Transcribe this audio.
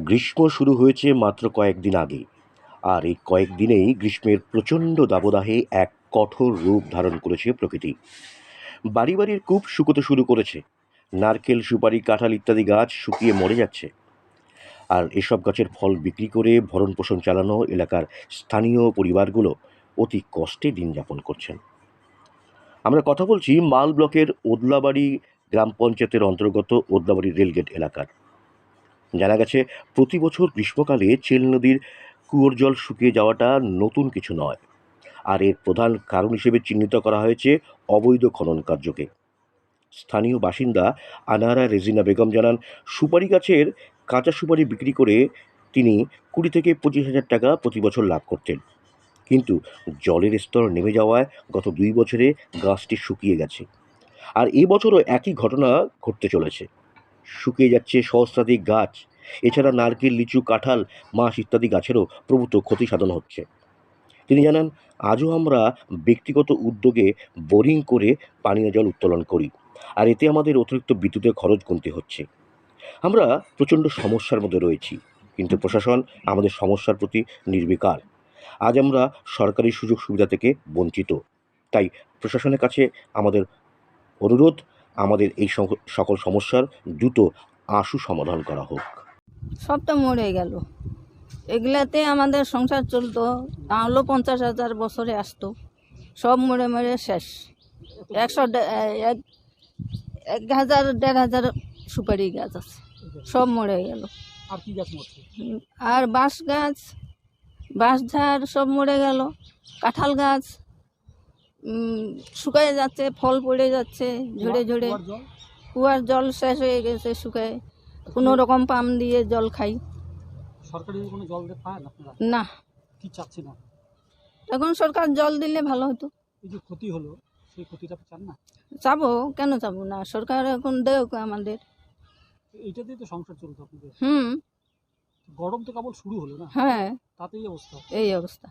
গ্রীষ্ম শুরু হয়েছে মাত্র কয়েকদিন আগে, আর এই কয়েকদিনেই গ্রীষ্মের প্রচণ্ড দাবদাহে এক কঠোর রূপ ধারণ করেছে প্রকৃতি। বাড়ি বাড়ির কূপ শুকোতে শুরু করেছে। নারকেল, সুপারি, কাঁঠাল ইত্যাদি গাছ শুকিয়ে মরে যাচ্ছে। আর এসব গাছের ফল বিক্রি করে ভরণ পোষণ চালানো এলাকার স্থানীয় পরিবারগুলো অতি কষ্টে দিন যাপন করছেন। আমরা কথা বলছি মাল ব্লকের ওদলাবাড়ি গ্রাম পঞ্চায়েতের অন্তর্গত ওদলাবাড়ি রেলগেট এলাকার। জানা গেছে, প্রতি বছর গ্রীষ্মকালে চেল নদীর কুয়োর জল শুকিয়ে যাওয়াটা নতুন কিছু নয়। আর এর প্রধান কারণ হিসেবে চিহ্নিত করা হয়েছে অবৈধ খনন কার্যকে। স্থানীয় বাসিন্দা আনারা রেজিনা বেগম জানান, সুপারি গাছের কাঁচা সুপারি বিক্রি করে তিনি 20 থেকে 25 হাজার টাকা প্রতি বছর লাভ করতেন। কিন্তু জলের স্তর নেমে যাওয়ায় গত 2 বছরে গাছটি শুকিয়ে গেছে। আর এই বছরও একই ঘটনা ঘটতে চলেছে। শুকিয়ে যাচ্ছে সহস্রাধিক গাছ। এছাড়া নারকেল, লিচু, কাঁঠাল, মাছ ইত্যাদি গাছেরও প্রভূত ক্ষতি সাধন হচ্ছে। তিনি জানান, আজও আমরা ব্যক্তিগত উদ্যোগে বোরিং করে পানীয় জল উত্তোলন করি, আর এতে আমাদের অতিরিক্ত বিদ্যুতের খরচ গুনতে হচ্ছে। আমরা প্রচণ্ড সমস্যার মধ্যে রয়েছি, কিন্তু প্রশাসন আমাদের সমস্যার প্রতি নির্বিকার। আজ আমরা সরকারি সুযোগ সুবিধা থেকে বঞ্চিত। তাই প্রশাসনের কাছে আমাদের অনুরোধ, আমাদের এই সকল সমস্যার দ্রুত আশু সমাধান করা হোক। সব তো মরে গেল। এগুলাতে আমাদের সংসার চলতো, তাহলে 50,000 বছরে আসতো। সব মরে মরে শেষ। 1,000 1,500 সুপারি গাছ আছে, সব মরে গেল। আর কি গাছ মরছে? আর বাঁশ গাছ, বাঁশঝাড় সব মরে গেল। কাঁঠাল গাছ শুকায় যাচ্ছে, ফল পড়ে যাচ্ছে ঝরে ঝরে। কুয়ার জল শেষ হয়ে গেছে, শুকায়। কোনো রকম পাম্প দিয়ে জল খাই। সরকারি কোনো জল পায় না আপনারা? না। কি চাচ্ছেন? এখন সরকার জল দিলে ভালো হতো। এই যে ক্ষতি হলো, সেই ক্ষতিটা চান না? চাবো, কেন চাবো না? সরকার এখন দেও আমাদের। এইটা দিয়ে তো সংসার চলতো আপনাদের। গরম তো কেবল শুরু হলো না? হ্যাঁ, তাতেই অবস্থা, এই অবস্থা।